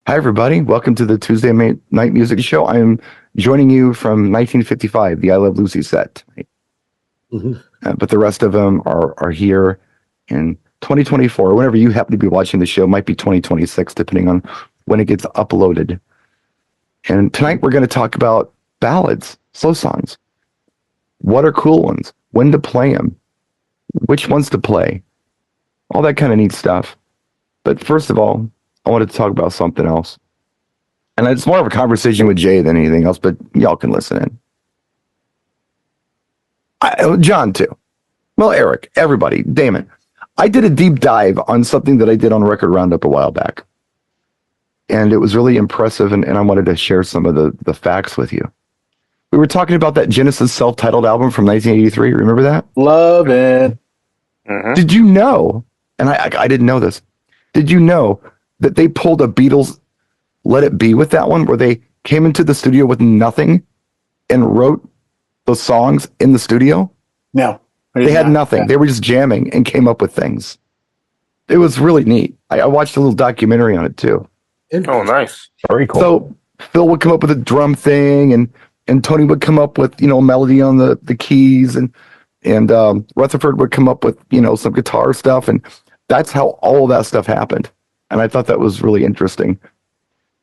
Hi, everybody. Welcome to the Tuesday Night Music Show. I am joining you from 1955, the I Love Lucy set. But the rest of them are here in 2024. Whenever you happen to be watching the show, might be 2026, depending on when it gets uploaded. And tonight we're going to talk about ballads, slow songs. What are cool ones? When to play them? Which ones to play? All that kind of neat stuff. But first of all, I wanted to talk about something else. And it's more of a conversation with Jay than anything else, but y'all can listen in. John, too. Well, Eric, everybody, Damon. I did a deep dive on something that I did on Record Roundup a while back. And it was really impressive, and I wanted to share some of the facts with you. We were talking about that Genesis self-titled album from 1983. Remember that? Love it. Did you know, and I didn't know this, did you know that they pulled a Beatles Let It Be with that one, where they came into the studio with nothing and wrote the songs in the studio? No. They had nothing. They were just jamming and came up with things. It was really neat. I watched a little documentary on it too. Oh, nice. Very cool. So Phil would come up with a drum thing, and Tony would come up with, melody on the keys, and Rutherford would come up with, some guitar stuff. And that's how all of that stuff happened. And I thought that was really interesting.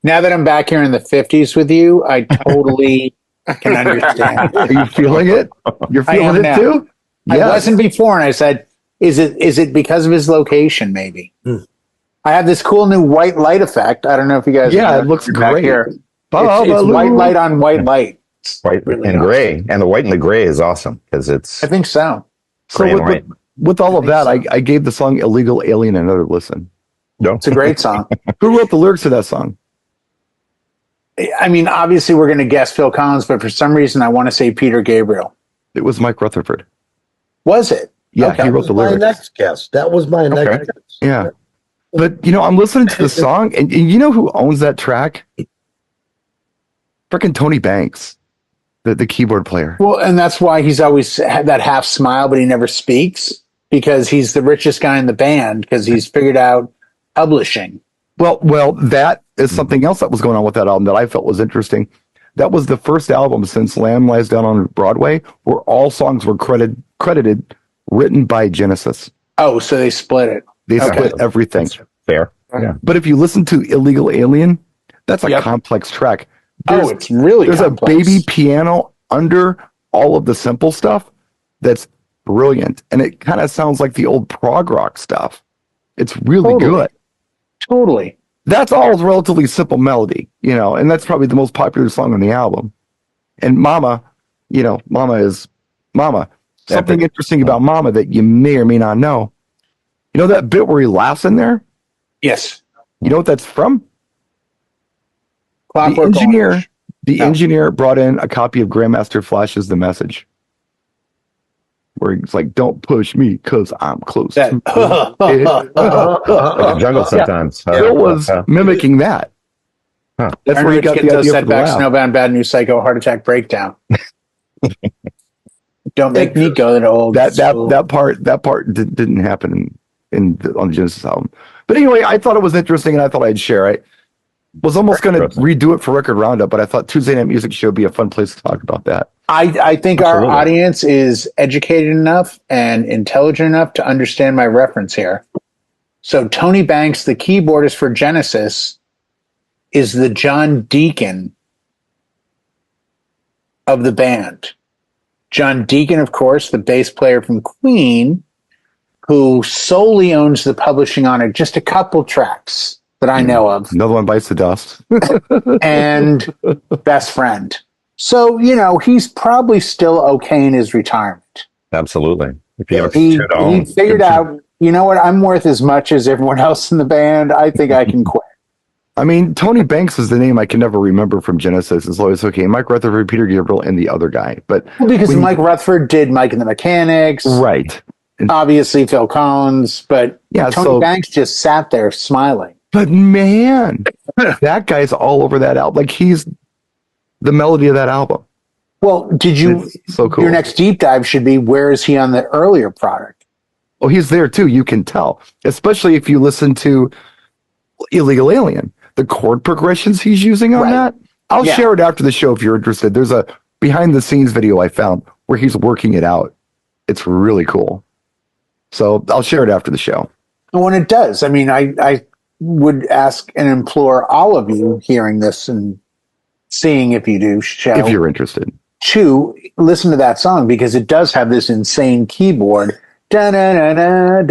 Now that I'm back here in the 50s with you, I totally can understand. Are you feeling it? You're feeling it now. too? I wasn't before, and I said, is it because of his location, maybe? I have this cool new white light effect. I don't know if you guys it looks great. Here. It's white light on white light. White really and awesome. Gray. And the white and the gray is awesome because it's... I think so. So with all of that, I gave the song Illegal Alien another listen. No. It's a great song. Who wrote the lyrics to that song? I mean, obviously we're going to guess Phil Collins, but for some reason I want to say Peter Gabriel. It was Mike Rutherford. Was it? Yeah, okay. He wrote the lyrics. My next guess. That was my next guess. Yeah. But, I'm listening to the song, and you know who owns that track? Frickin' Tony Banks, the keyboard player. Well, and that's why he's always had that half smile, but he never speaks, because he's the richest guy in the band, because he's figured out publishing. Well, that is something else that was going on with that album that I felt was interesting. That was the first album since Lamb Lies Down on Broadway where all songs were credited written by Genesis. Oh, so they split it. They split everything. That's fair. Yeah. But if you listen to Illegal Alien, that's a complex track. It's really There's complex. a baby piano under all of the simple stuff that's brilliant. And it kind of sounds like the old prog rock stuff. It's really good. Totally. That's all relatively simple melody, and that's probably the most popular song on the album. And Mama, Mama is Mama. Something interesting about Mama that you may or may not know. You know that bit where he laughs in there? Yes. You know what that's from? Clockwork Orange. The engineer brought in a copy of Grandmaster Flash's The Message, where he's like, "Don't push me because I'm close." Like a jungle sometimes. Phil was mimicking that. Huh. That's where he got the idea setbacks, Snowbound, Bad News Psycho, Heart Attack, Breakdown. Don't make me go to old. That part didn't happen on the Genesis album. But anyway, I thought it was interesting, and I thought I'd share it. Was almost going to redo it for Record Roundup, but I thought Tuesday Night Music Show would be a fun place to talk about that. I think our audience is educated enough and intelligent enough to understand my reference here. So Tony Banks, the keyboardist for Genesis, is the John Deacon of the band. John Deacon, of course, the bass player from Queen, who solely owns the publishing on just a couple tracks that I know of. Another One Bites the Dust. And Best Friend. So, he's probably still okay in his retirement. Absolutely. If he figured out, you know what, I'm worth as much as everyone else in the band. I think I can quit. I mean, Tony Banks is the name I can never remember from Genesis. It's always okay. Mike Rutherford, Peter Gabriel, and the other guy. But because Mike Rutherford did Mike and the Mechanics. Right. And obviously Phil Collins. But Tony Banks just sat there smiling. But man, that guy's all over that album. Like, he's the melody of that album. Well, It's so cool. Your next deep dive should be, where is he on the earlier product? Oh, he's there too. You can tell, especially if you listen to Illegal Alien. the chord progressions he's using on that. I'll share it after the show if you're interested. There's a behind the scenes video I found where he's working it out. It's really cool. So I'll share it after the show. And when it does, I mean, I would ask and implore all of you hearing this and seeing if you do show, if you're interested, to listen to that song, because it does have this insane keyboard. It's the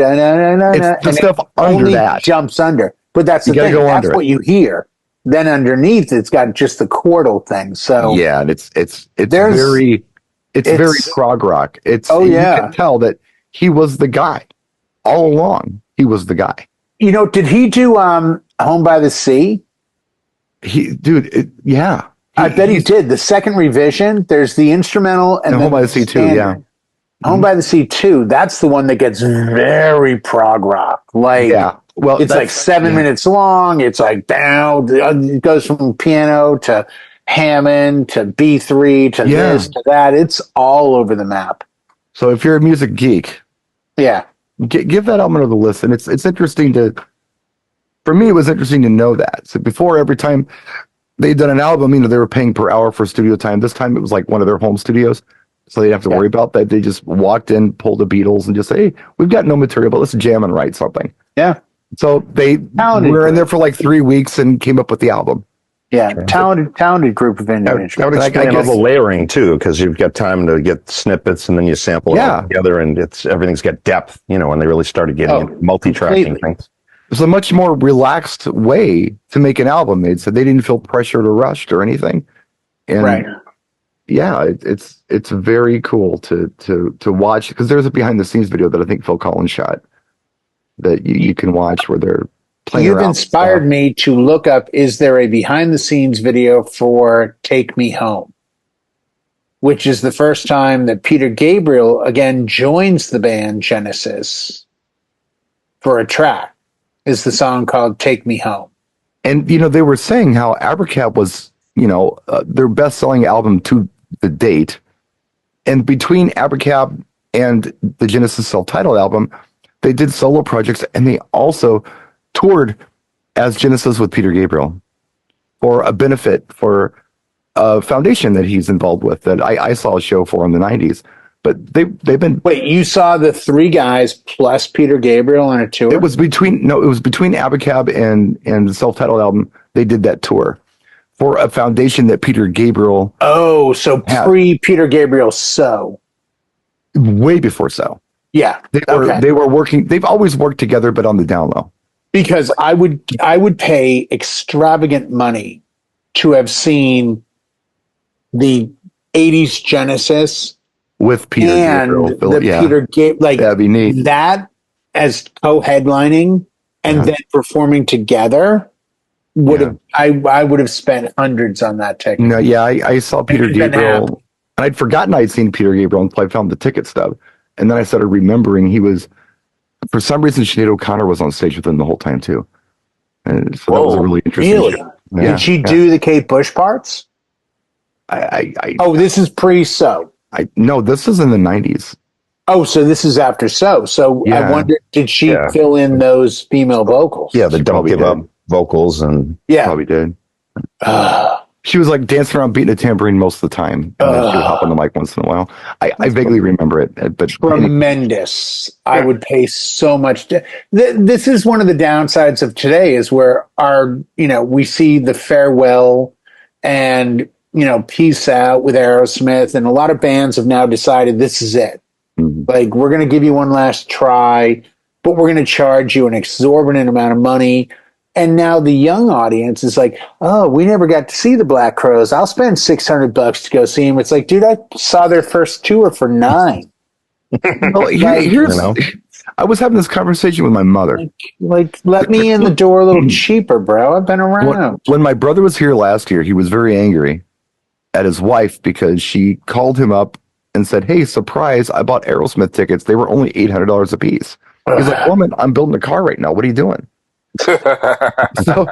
stuff under that jumps under, but that's the thing. That's what you hear. Then underneath, it's got just the chordal thing. So yeah, and it's very prog rock. You can tell that he was the guy all along. He was the guy. You know, did he do Home by the Sea? Yeah. I bet he did. The second revision, there's the instrumental and Home by the Sea 2, yeah. Home by the Sea 2, that's the one that gets very prog rock. Like, well, it's like 7 minutes long. It's like down. It goes from piano to Hammond to B3 to this to that. It's all over the map. So if you're a music geek, give that album another listen. It's interesting for me, it was interesting to know that. So before, every time they'd done an album, they were paying per hour for studio time. This time it was like one of their home studios. So they didn't have to worry about that. They just walked in, pulled the Beatles, and just say, hey, we've got no material, but let's jam and write something. Yeah. So they were in there for like 3 weeks and came up with the album. Yeah, talented group of individuals. That would explain all the layering too, because you've got time to get snippets and then you sample it all together, and everything's got depth. When they really started getting into multi-tracking things. It's a much more relaxed way to make an album. They said they didn't feel pressured or rushed or anything. And it's very cool to watch, because there's a behind the scenes video that I think Phil Collins shot that you can watch where they're playing. You've inspired me to look up, is there a behind the scenes video for Take Me Home, which is the first time that Peter Gabriel again joins the band Genesis for a track. Is the song called Take Me Home. And they were saying how Abracab was their best-selling album to the date, and between Abracab and the Genesis self-titled album, they did solo projects, and they also toured as Genesis with Peter Gabriel for a benefit for a foundation that he's involved with that I saw a show for in the 90s. But they've been... Wait, you saw the three guys plus Peter Gabriel on a tour? It was between Abracab and the self-titled album. They did that tour for a foundation that Peter Gabriel... Oh, so pre-Peter Gabriel So. Way before So. Yeah. They were working... They've always worked together, but on the down low. Because I would pay extravagant money to have seen the 80s Genesis with Peter Gabriel. Peter Gabriel, that'd be neat. That as co-headlining and then performing together I would have spent hundreds on that ticket. No, I saw Peter Gabriel, and I'd forgotten I'd seen Peter Gabriel until I found the ticket stub, and then I started remembering he was, for some reason, Sinead O'Connor was on stage with him the whole time too. And so that was a really interesting show. Did she do the Kate Bush parts? This is pre-So. No, this is in the 90s. Oh, so this is after So. So I wonder, did she fill in those female vocals? Yeah, the Don't Give Up vocals, and probably did. She was like dancing around, beating a tambourine most of the time. And then she would hop on the mic once in a while. I vaguely remember it, but tremendous. I would pay so much. This is one of the downsides of today, is where we see the farewell and peace out with Aerosmith, and a lot of bands have now decided this is it. Mm-hmm. Like, we're going to give you one last try, but we're going to charge you an exorbitant amount of money. And now the young audience is like, oh, we never got to see the Black Crowes. I'll spend $600 to go see them. It's like, dude, I saw their first tour for $9. Well, I was having this conversation with my mother. Like, let me in the door a little cheaper, bro. I've been around. When my brother was here last year, he was very angry at his wife because she called him up and said, hey, surprise, I bought Aerosmith tickets. They were only $800 a piece. He's like, woman, I'm building a car right now. What are you doing? So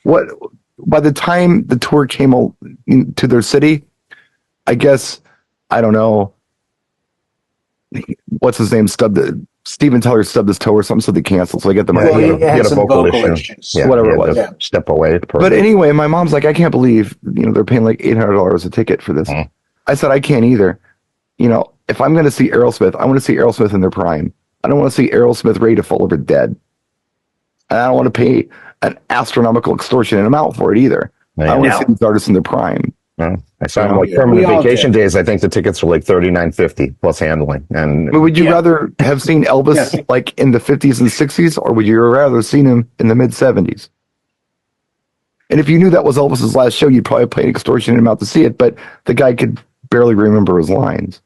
by the time the tour came to their city, I guess, I don't know, what's his name, stubbed Steven Tyler stubbed his toe or something, so they canceled. So I get the money. Well, he had some vocal issues. Yeah, whatever it was. Yeah. Step away. But anyway, my mom's like, I can't believe they're paying like $800 a ticket for this. I said, I can't either. If I'm going to see Aerosmith, I want to see Aerosmith in their prime. I don't want to see Aerosmith ready to fall over dead. And I don't want to pay an astronomical extortionate amount for it either. I want to see these artists in their prime. I saw them like permanent vacation days. I think the tickets were like $39.50 plus handling. And would you rather have seen Elvis like in the 50s and 60s, or would you rather seen him in the mid 70s? And if you knew that was Elvis's last show, you'd probably pay an extortionate amount to see it. But the guy could barely remember his lines.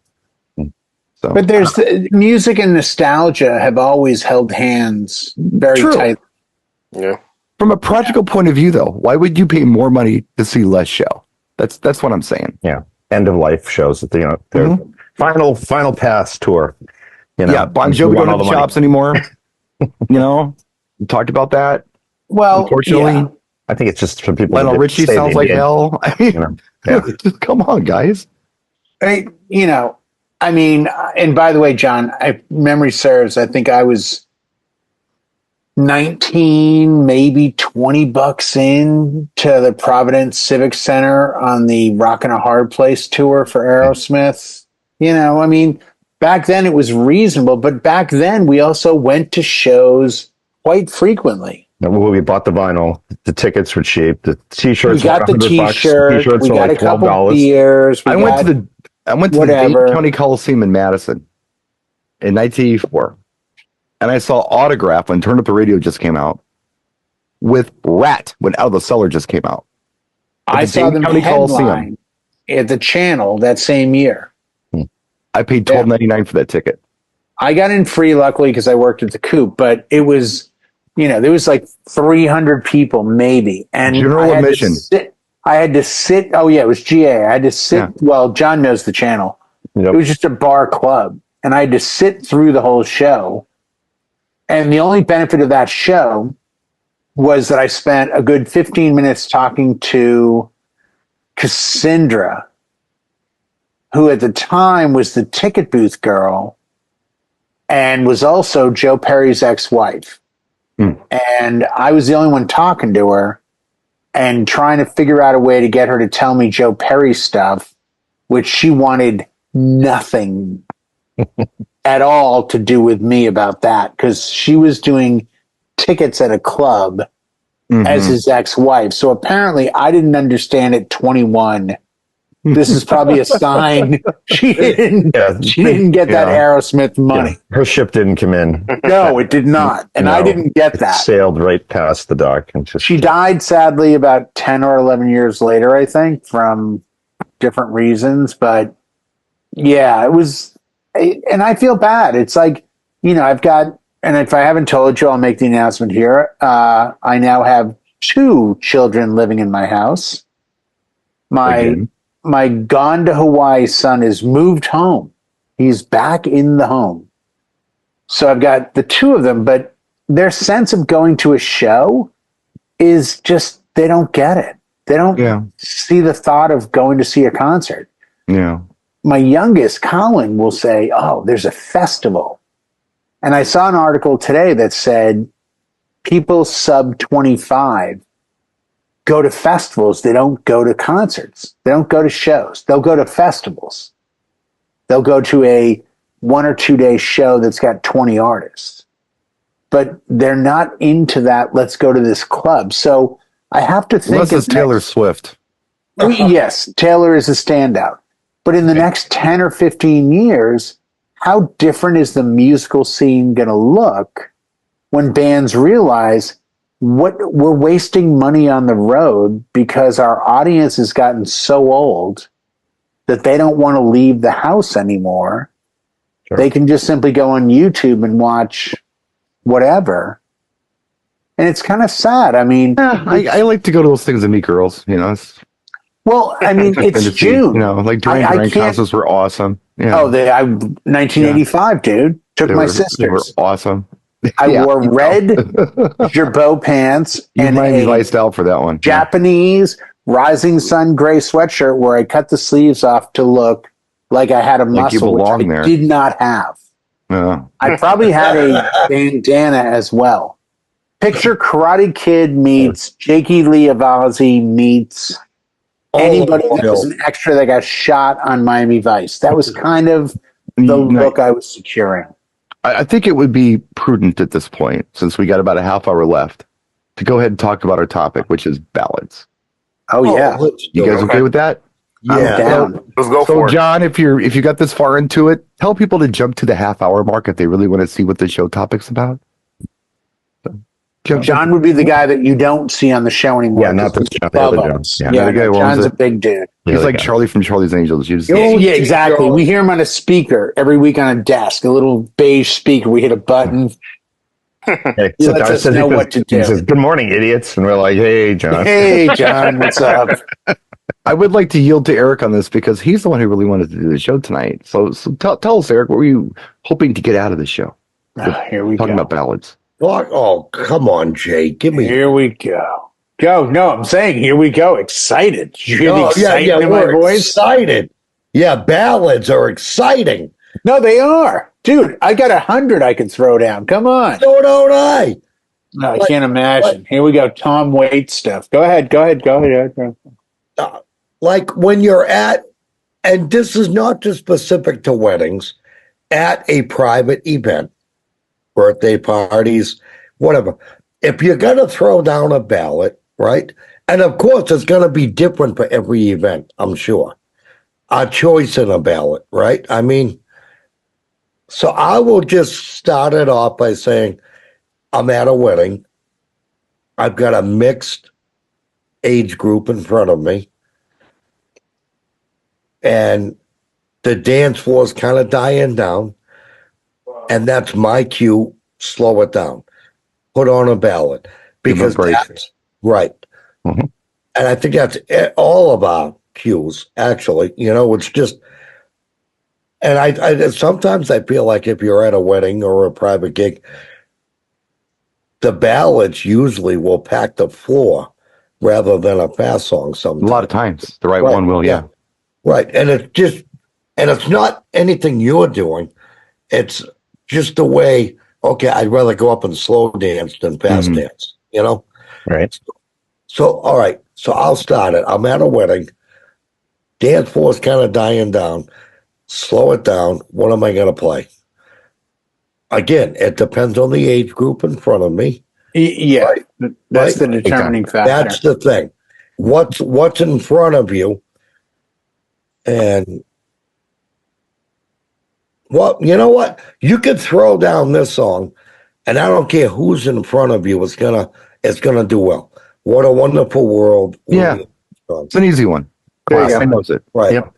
So, but there's music and nostalgia have always held hands very tight. Yeah. From a practical point of view, though, why would you pay more money to see less show? That's what I'm saying. Yeah, end of life shows that their final pass tour. Yeah, Bon Jovi don't have the chops anymore. We talked about that. Well, unfortunately, I think it's just for people. Lionel Richie sounds like hell. I mean, just come on, guys. And by the way, John, memory serves, I think I was 19, maybe $20 in to the Providence Civic Center on the Rockin' a Hard Place tour for Aerosmith. Back then it was reasonable, but back then we also went to shows quite frequently. We bought the vinyl, the tickets were cheap, the t-shirts. We got the t-shirts. We got a couple $12. Beers. I went to the Dade County Coliseum in Madison in 1984. And I saw Autograph when Turn Up the Radio just came out, with Rat when Out of the Cellar just came out. I saw them headline at the Channel that same year. I paid $12.99 for that ticket. I got in free, luckily, because I worked at the Coop, but it was, there was like 300 people maybe. And general admission. I had to sit. Oh, yeah, it was GA. I had to sit. Yeah. Well, John knows the Channel. Yep. It was just a bar club. And I had to sit through the whole show. And the only benefit of that show was that I spent a good 15 minutes talking to Cassandra, who at the time was the ticket booth girl and was also Joe Perry's ex-wife. And I was the only one talking to her and trying to figure out a way to get her to tell me Joe Perry stuff, which she wanted nothing at all to do with me about that, because she was doing tickets at a club as his ex-wife. So apparently I didn't understand at 21. This is probably a sign she didn't get that Aerosmith money. Yeah. Her ship didn't come in. No, it did not. And I didn't get that. Sailed right past the dock. And she died, sadly, about 10 or 11 years later, I think, from different reasons. But yeah, it was... And I feel bad. It's like, I've got, and if I haven't told you, I'll make the announcement here. I now have 2 children living in my house. My gone to Hawaii son has moved home. He's back in the home. So I've got the 2 of them, but their sense of going to a show is just, they don't get it. They don't see the thought of going to see a concert. Yeah. My youngest, Colin, will say, oh, there's a festival. And I saw an article today that said people sub 25 go to festivals. They don't go to concerts. They don't go to shows. They'll go to festivals. They'll go to a 1 or 2 day show that's got 20 artists. But they're not into that, let's go to this club. So I have to think... Unless it's Taylor Swift. Yes, Taylor is a standout. But in the next 10 or 15 years, how different is the musical scene going to look when bands realize what we're wasting money on the road because our audience has gotten so old that they don't want to leave the house anymore. Sure. They can just simply go on YouTube and watch whatever. And it's kind of sad. I mean, I like to go to those things and meet girls, Well, I mean, it's June. Like Duran concerts were awesome. Yeah. 1985, dude. Took my sisters. They were awesome. I wore red Girbaud pants and a iced out for that one. Japanese rising sun gray sweatshirt where I cut the sleeves off to look like I had a muscle, which I did not have. I probably had a bandana as well. Picture Karate Kid meets Jakey Lee Avazzi meets anybody that was an extra that got shot on Miami Vice. That was kind of the look I was securing. I think it would be prudent at this point, since we got about a half hour left, to go ahead and talk about our topic, which is ballads. Oh yeah, you guys okay with that? Yeah, I'm down. Let's go for it. So, John, if you got this far into it, tell people to jump to the half hour mark if they really want to see what the show topic's about. John would be the guy that you don't see on the show anymore. Yeah, not the other Jones. Yeah, John's a big dude. He's like Charlie from Charlie's Angels. Yeah, exactly. We hear him on a speaker every week on a desk, a little beige speaker. We hit a button. He lets us know what to do. He says, "Good morning, idiots," and we're like, "Hey, John. Hey, John, what's up?" I would like to yield to Eric on this because he's the one who really wanted to do the show tonight. So tell us, Eric, what were you hoping to get out of the show? Here we go. Talking about ballads. Oh, come on, Jay. Give me. Here we go. No, I'm saying here we go. Excited. Did you hear the excitement in my voice? Excited. Yeah, ballads are exciting. No, they are. Dude, I got 100 I can throw down. Come on. So don't I. No, I can't imagine. Here we go. Tom Waits stuff. Go ahead. Like when you're at, and this is not just specific to weddings, at a private event, birthday parties, whatever. If you're going to throw down a ballot, right? And of course, it's going to be different for every event, I'm sure. A choice in a ballot, right? I mean, so I will just start it off by saying, I'm at a wedding. I've got a mixed age group in front of me. And the dance floor is kind of dying down. And that's my cue. Slow it down. Put on a ballad. Because that's right. Mm-hmm. And I think that's all of our cues, actually. You know, it's just, and I sometimes I feel like if you're at a wedding or a private gig, the ballads usually will pack the floor rather than a fast song sometimes. A lot of times. The right one will, yeah. Right. And it's just, and it's not anything you're doing. It's just the way, okay, I'd rather go up and slow dance than fast dance, you know? Right. So, all right. So I'll start it. I'm at a wedding. Dance floor is kind of dying down. Slow it down. What am I going to play? Again, it depends on the age group in front of me. Yeah. Right? That's the determining factor. That's the thing. What's in front of you? And well, you know what? You could throw down this song, and I don't care who's in front of you. It's gonna do well. What a Wonderful World. Yeah, it's an easy one. I knows it. Right. Yep.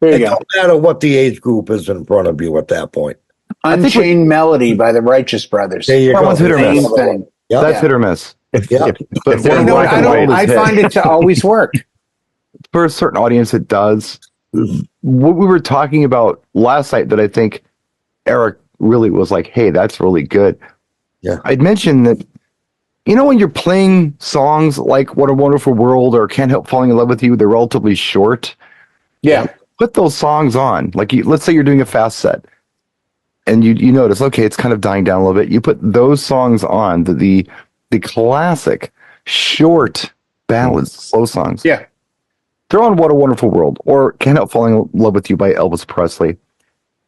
It don't matter what the age group is in front of you at that point. Unchained Melody by the Righteous Brothers. There you go. One's hit or miss. Thing. Yep. That's hit or miss. But I find it to always work. For a certain audience, it does. What we were talking about last night that I think Eric really was like, hey, that's really good. Yeah. I'd mentioned that, you know, when you're playing songs like What a Wonderful World or Can't Help Falling in Love with You, they're relatively short. Yeah. Put those songs on. Like, let's say you're doing a fast set and you notice, okay, it's kind of dying down a little bit. You put those songs on, the classic short ballads, slow songs. Yeah. Throw on What a Wonderful World or Can't Help Falling in Love with You by Elvis Presley.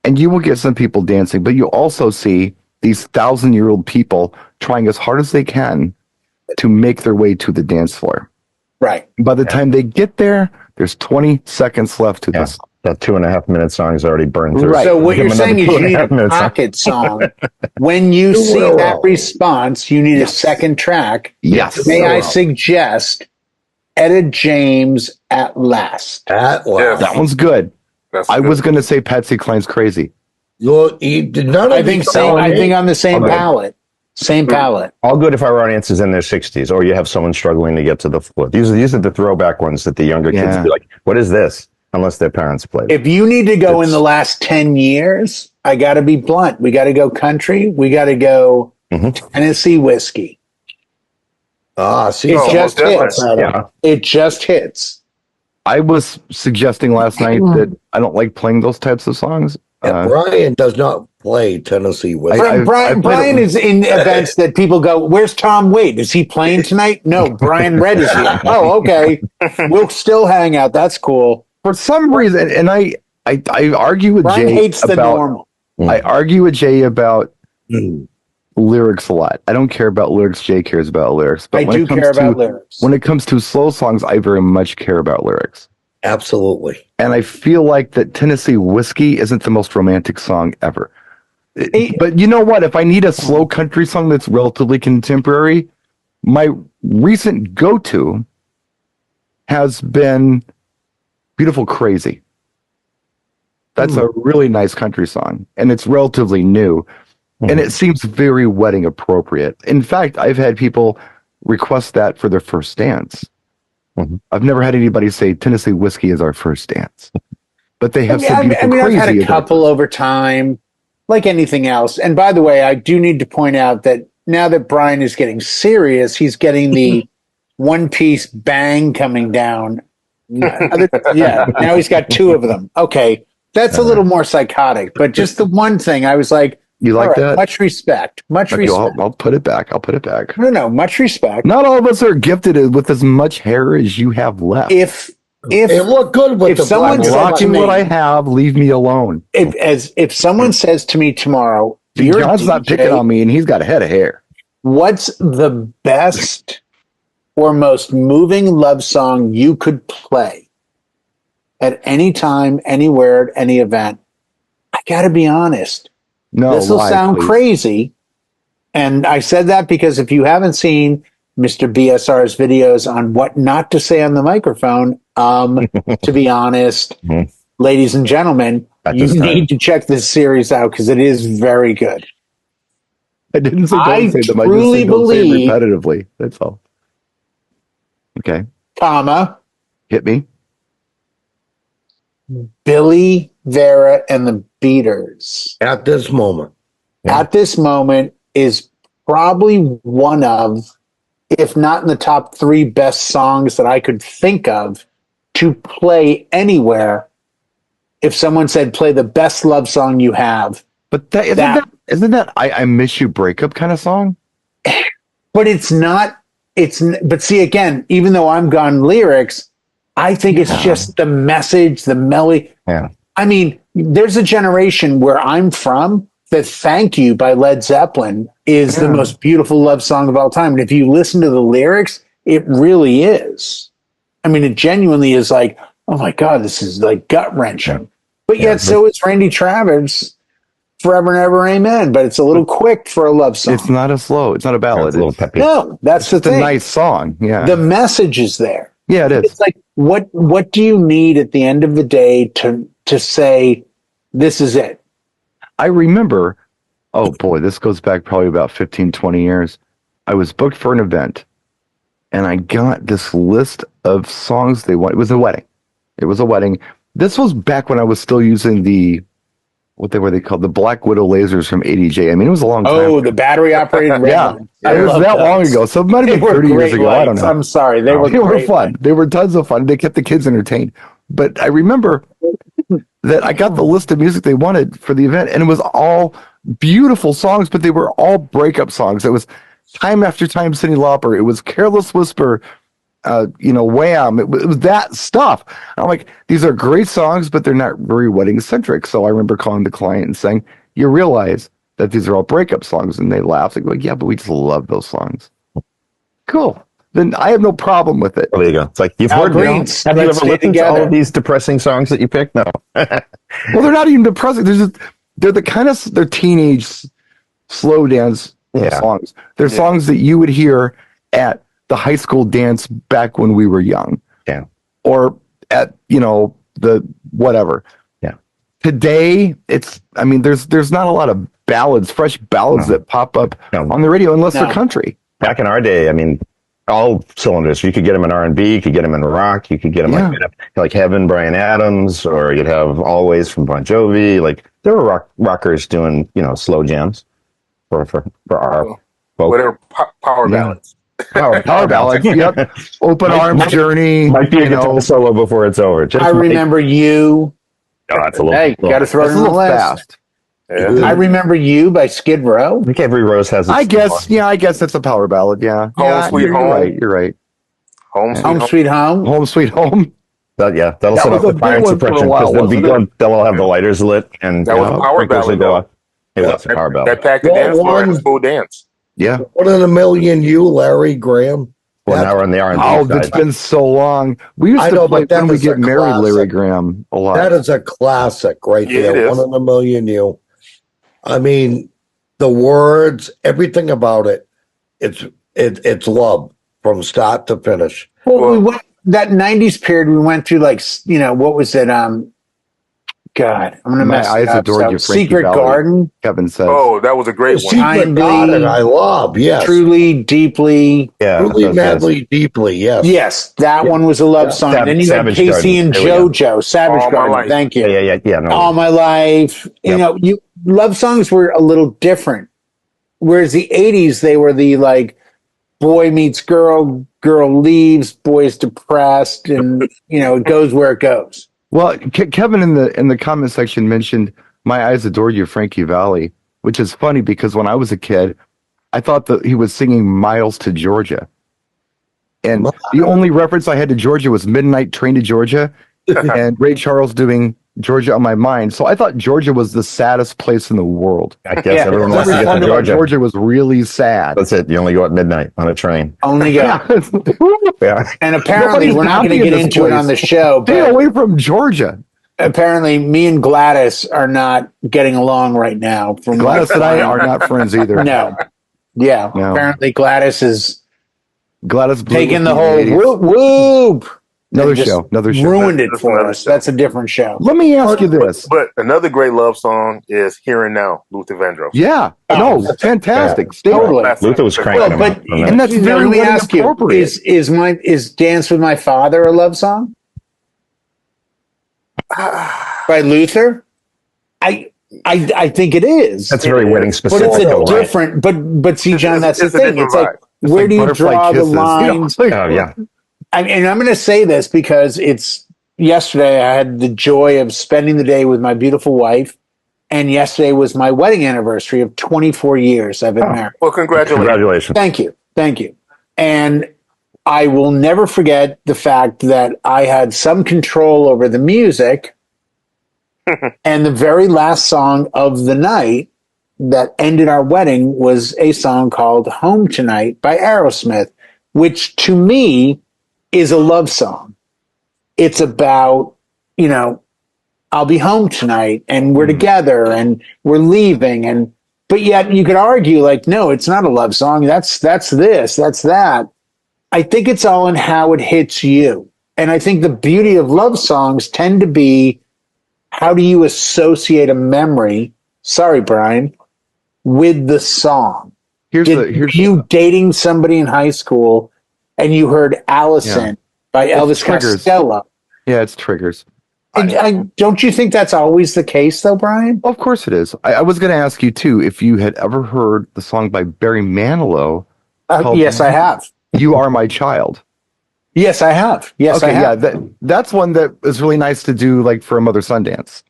And you will get some people dancing, but you'll also see these 1,000-year-old people trying as hard as they can to make their way to the dance floor. Right. By the time they get there, there's 20 seconds left to this. That 2.5-minute song is already burned through. Right. So what you're saying is you need a pocket song. When you see that response, you need a second track. Yes. May I suggest Etta James, At Last. At Last. That one's good. I was going to say Patsy Cline's Crazy. I think on the same palette. Same palette. All good if our audience is in their 60s or you have someone struggling to get to the floor. These are the throwback ones that the younger kids be like, what is this? Unless their parents played. If you need to go in the last 10 years, I got to be blunt. We got to go country. We got to go Tennessee whiskey. See, it just hits. Yeah. It just hits. I was suggesting last night that I don't like playing those types of songs Brian does not play Tennessee Whiskey. Brian is in events that people go, "Where's Tom Waite? Is he playing tonight?" No, Brian Redd is here. Oh, okay. We'll still hang out. That's cool. For some reason, and I argue with Brian Jay hates about, the normal. I argue with Jay about lyrics a lot. I don't care about lyrics. Jay cares about lyrics. But I do care about lyrics. When it comes to slow songs, I very much care about lyrics. Absolutely. And I feel like that Tennessee Whiskey isn't the most romantic song ever. But you know what? If I need a slow country song that's relatively contemporary, my recent go-to has been Beautiful Crazy. That's a really nice country song, and it's relatively new, and it seems very wedding appropriate. In fact, I've had people request that for their first dance. I've never had anybody say Tennessee Whiskey is our first dance, but they have said Beautiful Crazy. I've had a couple over time, like anything else. And by the way, I do need to point out that now that Brian is getting serious, he's getting the one-piece bang coming down. Now he's got two of them. Okay, that's a little more psychotic, but just the one thing, I was like, you like that? Much respect. Much respect. I'll put it back. No, much respect. Not all of us are gifted with as much hair as you have left. If it looked good with if someone said to me, what I have, leave me alone. If someone says to me tomorrow, John's not picking on me, and he's got a head of hair. What's the best or most moving love song you could play at any time, anywhere, at any event? I got to be honest. No, this will sound crazy. And I said that because if you haven't seen Mr. BSR's videos on what not to say on the microphone, to be honest, ladies and gentlemen, you need to check this series out because it is very good. I didn't say don't say them. I just said don't say it repetitively. That's all. Okay. Comma. Hit me. Billy, Vera, and the Beatles. At this moment. At this moment is probably one of, if not in the top 3 best songs that I could think of to play anywhere. If someone said, play the best love song you have. But isn't that I Miss You breakup kind of song? But it's not, but see, again, even though I'm gone lyrics, I think it's just the message, the melody. Yeah. I mean, there's a generation where I'm from that Thank You by Led Zeppelin is the most beautiful love song of all time. And if you listen to the lyrics, it really is. I mean, it genuinely is like, oh my God, this is like gut wrenching. But yet so is Randy Travis, Forever and Ever, Amen. But it's a little quick for a love song. It's not a slow, it's not a ballad. It's a little peppy. No, that's the thing. It's a nice song. Yeah. The message is there. Yeah, it is. It's like, what do you need at the end of the day to say, this is it? I remember, oh boy, this goes back probably about 15, 20 years. I was booked for an event and I got this list of songs they want. It was a wedding. This was back when I was still using what were they called? The Black Widow lasers from ADJ. I mean, it was a long time ago. The battery operated red ones. It was that long ago. So it might have been 30 years ago. Lights. I don't know. I'm sorry. They were fun. They were tons of fun. They kept the kids entertained. But I remember that I got the list of music they wanted for the event, and it was all beautiful songs, but they were all breakup songs. It was Time After Time, Cyndi Lauper. It was Careless Whisper, Wham. It was that stuff. I'm like, these are great songs, but they're not very wedding centric. So I remember calling the client and saying, you realize that these are all breakup songs? And they laughed. They go, yeah, but we just love those songs. Cool. Then I have no problem with it. Oh, there you go. It's like you've heard. Have you ever listened to all of these depressing songs that you picked? No. Well, they're not even depressing. They're the kind of they're teenage slow dance songs. They're songs that you would hear at the high school dance back when we were young. Yeah. Or at the whatever. Yeah. Today there's not a lot of ballads, fresh ballads that pop up on the radio unless they're country. Back in our day, I mean, all cylinders. You could get them in R&B, you could get them in rock, you could get them like Heaven, Bryan Adams, or you'd have Always from Bon Jovi. Like there were rockers doing, slow jams for our folk. Whatever power ballads. Power ballads. Yep. Open Arms Journey. Might be a guitar solo before it's over. I remember You. Oh, that's a little. Hey, got to throw it That's in a the little list. fast. Yeah. I Remember You by Skid Row. I think every rose has. Its I guess. Yeah, I guess that's a power ballad. Yeah. Yeah. Sweet You're Home. right. You're right. Home Yeah. Sweet Home Home. Sweet Home. Home Sweet Home. That'll That set was off a the fire big and one for a suppression while, because wasn't it? they'll all have the lighters lit and That was a power sprinklers will ballad, go though. off. It was a power ballad. That packed the Well, dance floor at a one- school dance. Yeah. 1 in a Million, you, Larry Graham. Well, now we're on the R&B Oh, side. it's been so long. We used I to know, play but that When We is Get a Married, Larry classic. Graham, a lot. That is a classic right Yeah, there. it is. 1 in a Million, you. I mean, the words, everything about it, it's love from start to finish. Well, we went that '90s period. We went through what was it? God, I'm gonna My mess it Eyes up. Adored You, Frankie Secret Valli. Garden, Kevin says. Oh, that was a great one. Secret Kindly, Garden, I love, yes. Truly, Deeply. Yeah, Truly, those guys. Madly, Deeply, yes. Yes, that one was a love Yeah. song. Then you Savage had Casey Garden. and There we go. JoJo, Savage All My Garden. Life. Thank you. Yeah. No, All My Life. Yep. You love songs were a little different. Whereas the '80s, they were the boy meets girl, girl leaves, boy's depressed, and it goes where it goes. Well, Kevin in the comment section mentioned My Eyes Adored You, Frankie Valli, which is funny because when I was a kid, I thought that he was singing Miles to Georgia. And the only reference I had to Georgia was Midnight Train to Georgia and Ray Charles doing Georgia on My Mind. So I thought Georgia was the saddest place in the world. I guess everyone wants Every to get song to about Georgia. Georgia was really sad. That's it. You only go at midnight on a train. Only go. Yeah. And apparently, Nobody's we're not going happy to in get this into it place. on the show, Stay but away from Georgia. apparently, me and Gladys are not getting along right now. From Gladys and I are not friends either. No. Yeah. No. Apparently, Gladys is Gladys blew taking with the me whole in the 80s. whoop. Another and just show. Ruined it That's for another us. show. That's a different show. Let me ask you this. But another great love song is Here and Now, Luther Vandross. Yeah. No, fantastic. Stay Totally. That's Luther was cranking them Well, out but for a minute. And that's very let me wedding ask you: appropriate. is Dance with My Father a love song by Luther? I think it is. That's very wedding But specific. it's a though, right? different. But see, John, that's the It's a thing. different It's like vibe. where do you Butterfly draw the Kisses. line? It's like- Oh, yeah. And I'm going to say this because it's yesterday. I had the joy of spending the day with my beautiful wife, and yesterday was my wedding anniversary of 24 years. I've been married. Well, congratulations. Congratulations. Thank you. And I will never forget the fact that I had some control over the music. And the very last song of the night that ended our wedding was a song called Home Tonight by Aerosmith, which to me is a love song. It's about, I'll be home tonight and we're together and we're leaving. But yet you could argue no, it's not a love song. That's this, that's that. I think it's all in how it hits you. And I think the beauty of love songs tend to be, how do you associate a memory? Sorry, Brian, with the song. Here's you dating somebody in high school and you heard Allison by Elvis triggers. Costello. Yeah, it's triggers. Don't you think that's always the case, though, Brian? Of course it is. I was going to ask you, too, if you had ever heard the song by Barry Manilow. Yes, I have. You Are My Child. Yes, I have. Yes, I have. Yeah, that's one that is really nice to do, for a Mother Son dance.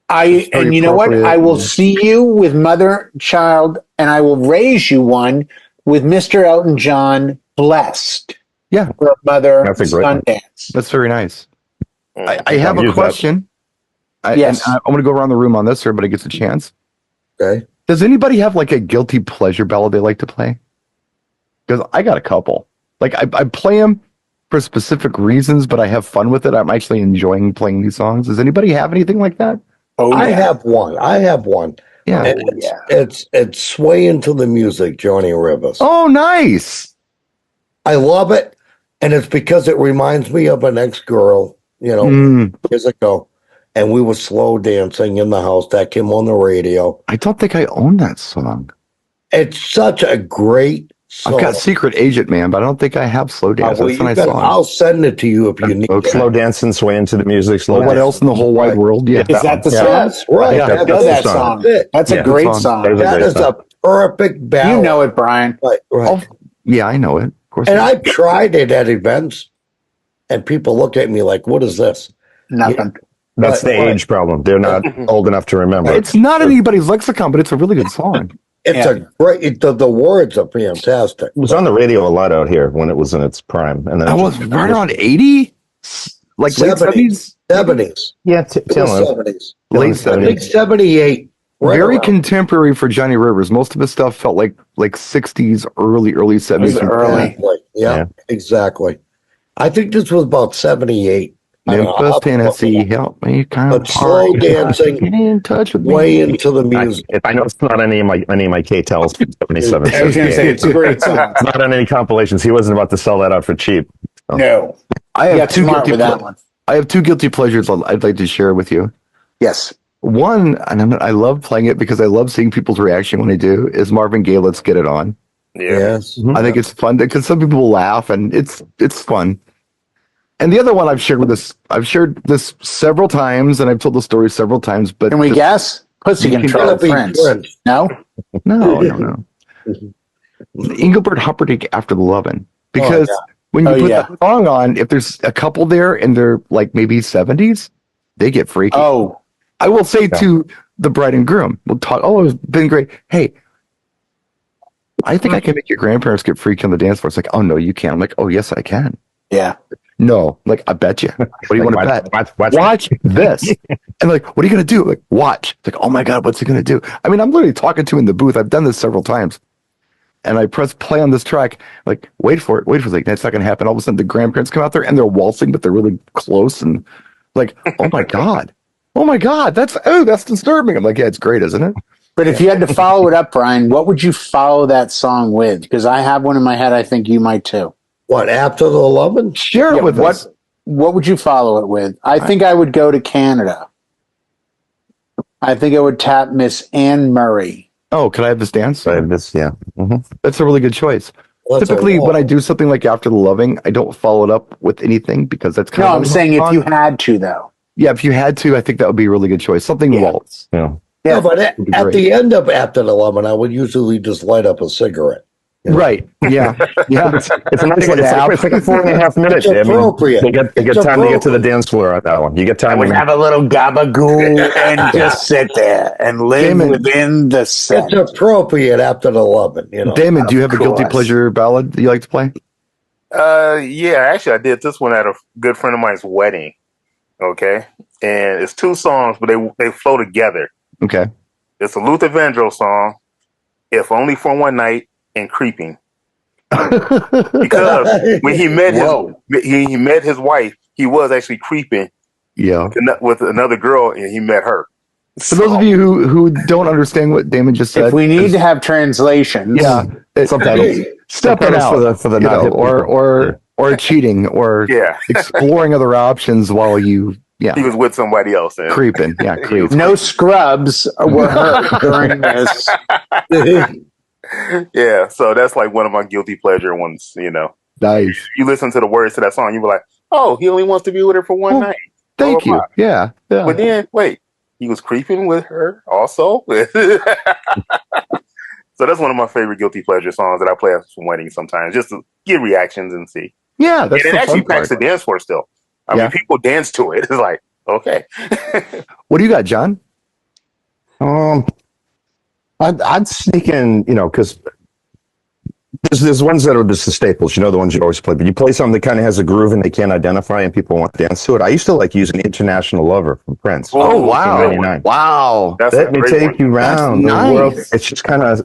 And you know what? I will see you with Mother Child, and I will raise you one with Mr. Elton John, Blessed. Yeah. For a Mother That's a great Son one. dance. That's very nice. I have a Use that. question. Yes. I'm going to go around the room on this. Everybody gets a chance. Okay. Does anybody have a guilty pleasure ballad they like to play? Because I got a couple. I play them for specific reasons, but I have fun with it. I'm actually enjoying playing these songs. Does anybody have anything like that? Oh, I have one. Yeah. And it's Swaying to the Music, Johnny Rivers. Oh, nice. I love it, and it's because it reminds me of an ex-girl, years ago, and we were slow dancing in the house. That came on the radio. I don't think I own that song. It's such a great song. I've got Secret Agent Man, but I don't think I have Slow Dance. Well, That's a nice I'll song. send it to you if you need Okay. it. Slow dancing, swaying to the music. Slow What dance. else in the whole wide world? Yeah. Is that the Yeah. song? Yes, right. Yeah, I That's know that the song. it. That's Yeah, a great good song. song. That is a That great is song. a perfect ballad. You know it, Brian. Right. Oh, yeah, I know it. Of course. And I've tried it at events, and people look at me like, what is this? Nothing. That's the age problem. They're not old enough to remember. It's not anybody's lexicon, but it's a really good song. It's a great. The words are fantastic. It was on the radio a lot out here when it was in its prime, and then I was right around 80, like late 70s. 70s. Yeah, Late 70s. 78. Right Very around. contemporary for Johnny Rivers. Most of his stuff felt like 60s, early 70s. Early. Yeah, exactly. I think this was about 78. Memphis, Tennessee, help me kind of slow dancing. Get in touch with me. Way into the music. I know it's not any of my K-Tells from 77. I was going to say, it's a great song. It's not on any compilations. He wasn't about to sell that out for cheap. So. No. I have two guilty that one. I have two guilty pleasures I'd like to share with you. Yes. One, and I love playing it because I love seeing people's reaction when they do, is Marvin Gaye, Let's Get It On. Yes. I think it's fun because some people will laugh and it's fun. And the other one I've shared this several times, and I've told the story several times. But can we guess? Pussy Control Prince. No? No. Engelbert Humperdinck, After the Lovin'. Because when you put that song on, if there's a couple there and they're like maybe 70s, they get freaky. Oh. I will say to the bride and groom, we'll talk, it's been great. Hey, I think I can make your grandparents get freaky on the dance floor. It's like, oh, no, you can't. I'm like, oh, yes, I can. Yeah. No, like, I bet you. What do you want to bet? Watch this. And like, what are you going to do? Like, watch. It's like, oh my God, what's he going to do? I mean, I'm literally talking to him in the booth. I've done this several times. And I press play on this track, like, wait for it. Like, that's not going to happen. All of a sudden, the grandparents come out there and they're waltzing, but they're really close. And like, oh my God. Oh my God, that's disturbing. I'm like, yeah, it's great, isn't it? But if you had to follow it up, Brian, what would you follow that song with? Because I have one in my head. I think you might too. What, After the Lovin'? Share it with us. What would you follow it with? I think I would go to Canada. I think I would tap Miss Anne Murray. Oh, can I have this dance? I have this, yeah. Mm-hmm. That's a really good choice. Typically, when I do something like After the Loving, I don't follow it up with anything because that's kind of. No, I'm saying if you had to, though. Yeah, if you had to, I think that would be a really good choice. Something waltz. Yeah. Yeah, but at the end of After the Lovin', I would usually just light up a cigarette. You know? Right. Yeah. Yeah. It's a nice one. It's like a 4.5 minutes. It's appropriate. They get time to get to the dance floor on that one. You get time. I would have a little gabagoo and just sit there and live within the set. It's appropriate After the Lovin', you know. Damon, do you have a guilty pleasure ballad that you like to play? Yeah, actually, I did this one at a good friend of mine's wedding. Okay, and it's two songs, but they flow together. Okay, it's a Luther Vandross song, "If Only for One Night," and "Creeping." Because when he met he met his wife, he was actually creeping. Yeah, with another girl, and he met her. For those of you who don't understand what Damon just said, if we need to have translations, subtitles, stepping out for the not or cheating or exploring other options while you he was with somebody else and creeping no scrubs were hurt during this. Yeah, so that's like one of my guilty pleasure ones. Nice. You listen to the words to that song, you be like, oh, he only wants to be with her for one night. Thank you. Yeah. But then wait, he was creeping with her also. So that's one of my favorite guilty pleasure songs that I play at some weddings sometimes, just to get reactions and see. Yeah, that's and it actually packs the dance floor still. I mean, people dance to it. It's like, okay. What do you got, John? I'd sneak in, because there's ones that are just the staples, the ones you always play. But you play something that kind of has a groove and they can't identify and people want to dance to it. I used to like using International Lover from Prince. Oh, wow. Wow. Let me take you round the world. It's just kind of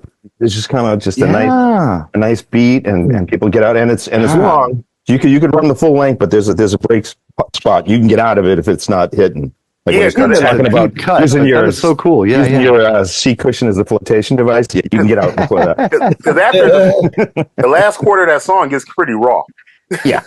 a nice beat and people get out and it's long. You could run the full length, but there's a break spot. You can get out of it if it's not hitting. Like talking about using your so cool. Using your seat cushion as a flotation device. Yeah, you can get out before that. Because after the last quarter of that song gets pretty raw. Yeah.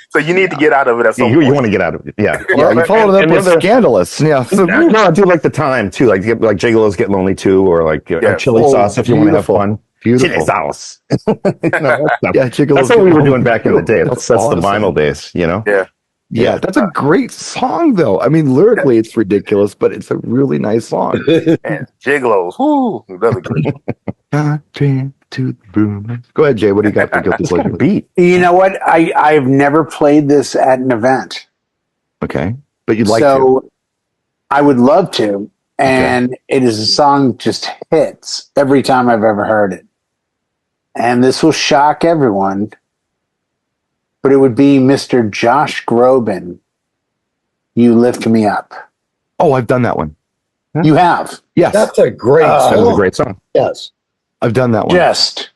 So you need to get out of it at some point. You want to get out of it. Yeah. You followed it up with Scandalous. Yeah. So, no, I do like the time too. Like Gigolos Get Lonely too, or like chili sauce if you want to have fun. Beautiful. Chili sauce. Gigolos. That's what we were doing back in the day. That's the vinyl days, Yeah, that's a great song, though. I mean, lyrically, it's ridiculous, but it's a really nice song. And Gigolos, whoo, another great. To the boom. Go ahead, Jay. What do you got for guilty pleasure? Beat. You know what? I've never played this at an event. Okay, but you'd like to. I would love to. And it is a song just hits every time I've ever heard it. And this will shock everyone, but it would be Mr. Josh Groban, You Lift Me Up. Oh, I've done that one. You have? Yes. That's a great song. That was a great song. Yes. I've done that one. Just.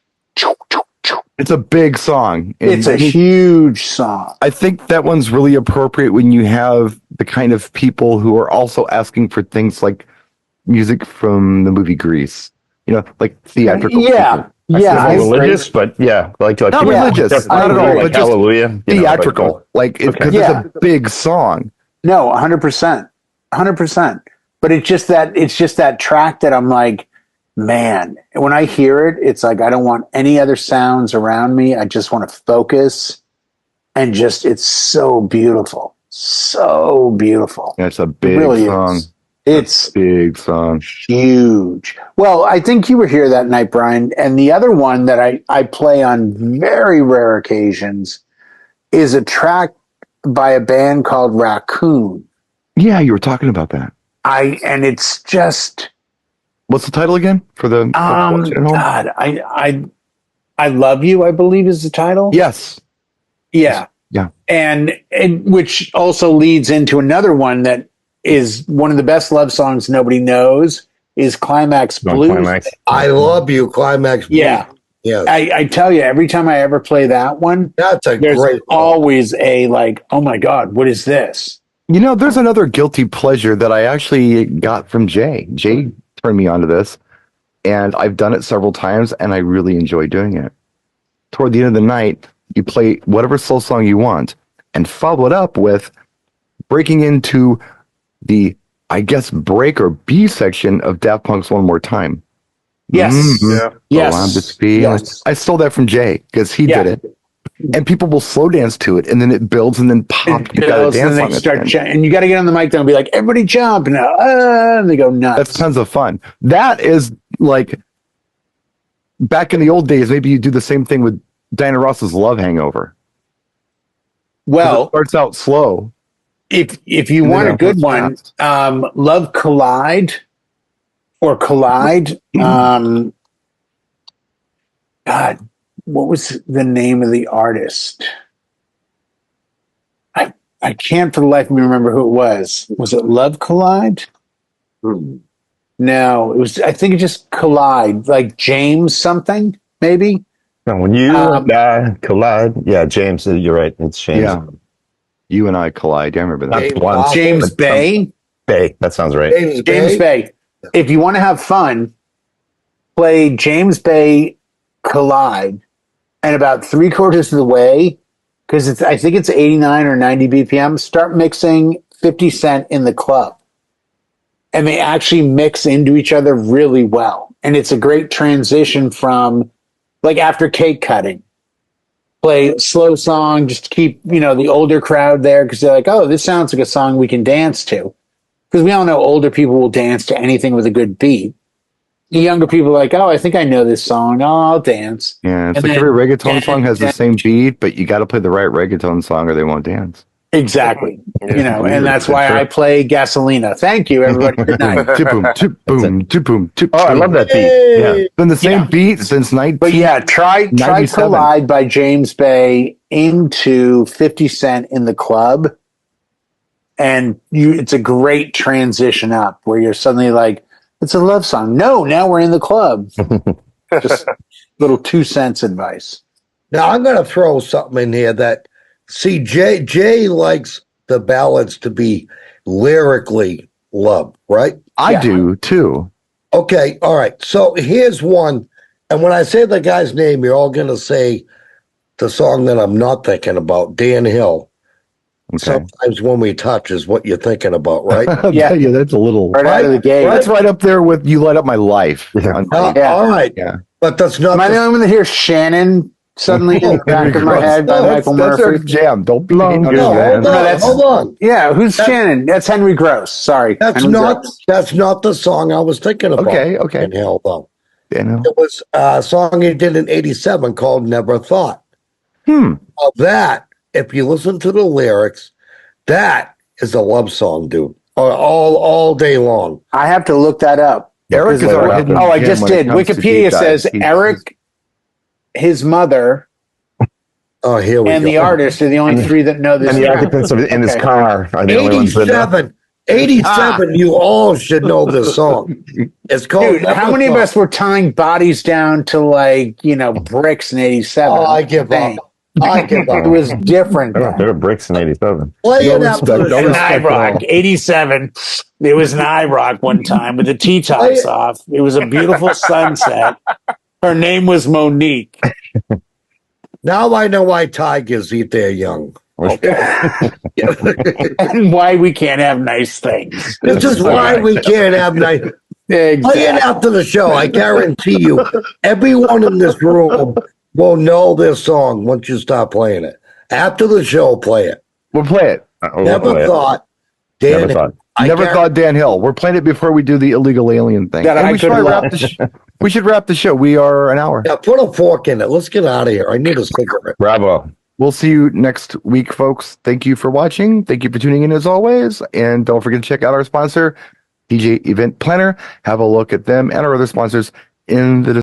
It's a big song. It's a huge song. I think that one's really appropriate when you have the kind of people who are also asking for things like music from the movie Grease. You know, like theatrical. Yeah. People. Yeah. Religious, but yeah, I like to Not religious, not at all, like but just Hallelujah. theatrical. Because it's a big song. No, 100%. 100%. But it's just that track that I'm like, man, when I hear it, it's like I don't want any other sounds around me. I just want to focus and just, it's so beautiful. So beautiful. It's a big song. It's a big song. Huge. Well, I think you were here that night, Brian. And the other one that I play on very rare occasions is a track by a band called Raccoon. Yeah, you were talking about that. And it's just, what's the title again for the God, I Love You, I believe is the title. Yes. Yeah. Yeah. And which also leads into another one that is one of the best love songs nobody knows is Climax Blues. Climax. I Love You, Climax Blues. Yeah. Yeah. I tell you, every time I ever play that one, There's great always a like, oh my God, what is this? You know, there's another guilty pleasure that I actually got from Jay. Jay turned me onto this, and I've done it several times, and I really enjoy doing it. Toward the end of the night, you play whatever slow song you want, and follow it up with breaking into the, I guess, break or B section of Daft Punk's One More Time. Yes. Mm-hmm. Yes. Yes. I stole that from Jay because he did it. And people will slow dance to it, and then it builds, and then pop. You got to dance on it. And you got to get on the mic then and be like, everybody jump. And they go nuts. That's tons of fun. That is like back in the old days, maybe you do the same thing with Diana Ross's Love Hangover. Well, it starts out slow. If you want a good one, Love Collide or Collide. God, what was the name of the artist? I can't for the life of me remember who it was. Was it Love Collide? No, it was. I think it just Collide, like James something, maybe. No, when you and I collide, yeah, James, you're right. It's James. Yeah, You and I Collide. I remember that. James Bay. Bay. That sounds right. James Bay. If you want to have fun, play James Bay Collide, and about 3/4 of the way, because I think it's 89 or 90 BPM, start mixing 50 Cent in the Club. And they actually mix into each other really well. And it's a great transition from, like, after cake cutting. Play a slow song, just to keep, the older crowd there, because they're like, oh, this sounds like a song we can dance to. Because we all know older people will dance to anything with a good beat. The younger people are like, oh, I think I know this song. Oh, I'll dance. Yeah, it's like every reggaeton song has the same beat, but you got to play the right reggaeton song or they won't dance. Exactly. And that's why I play Gasolina. Thank you, everybody. Good night. Oh, I love that beat. Yeah. Been the same beat since 19. But yeah, try Collide by James Bay into 50 Cent in the Club. And it's a great transition up where you're suddenly like, it's a love song. No, now we're in the club. Just little 2 cents advice. Now I'm going to throw something in here that, see, Jay likes the ballads to be lyrically loved, right? I do too. Okay, all right. So here's one, and when I say the guy's name, you're all going to say the song that I'm not thinking about, Dan Hill. Okay. Sometimes when we touch is what you're thinking about, right? Yeah, that's a little right out of the gate. That's right up there with "You Light Up My Life." All right, but that's not. Am I the only one that hears Shannon suddenly in the back of my head by Michael Murphy? That's jam. Don't be hold on. Yeah, who's Shannon? That's Henry Gross. Sorry, that's not the song I was thinking about. Okay. Dan Hill, though. Dan Hill. It was a song he did in '87 called "Never Thought." Of that, if you listen to the lyrics, that is a love song, dude. all day long. I have to look that up. Eric is our hidden Oh, I gem just when it did. comes to Wikipedia deep dive. says Eric, his mother, Oh, here we and go. the artist are the only three that know this. And the track. occupants in his Okay. car are the only ones that know. 87, you all should know this song. It's called Dude, how many of us were tying bodies down to bricks in '87? Oh, I give up. I give up. It was different. There were bricks in '87. Play it No after respect, the no show. respect. An IROC, 87. There was an IROC one time with the T-tops off. It was a beautiful sunset. Her name was Monique. Now I know why tigers eat their young. And why we can't have nice things. This is why we can't have night. Play it after the show. I guarantee you, everyone in this room will know this song once you start playing it. After the show, play it. We'll play it. Never thought Dan Hill. We're playing it before we do the illegal alien thing. And we should wrap the show. We are an hour. Yeah, put a fork in it. Let's get out of here. I need a cigarette. Bravo. We'll see you next week, folks. Thank you for watching. Thank you for tuning in as always. And don't forget to check out our sponsor, DJ Event Planner. Have a look at them and our other sponsors in the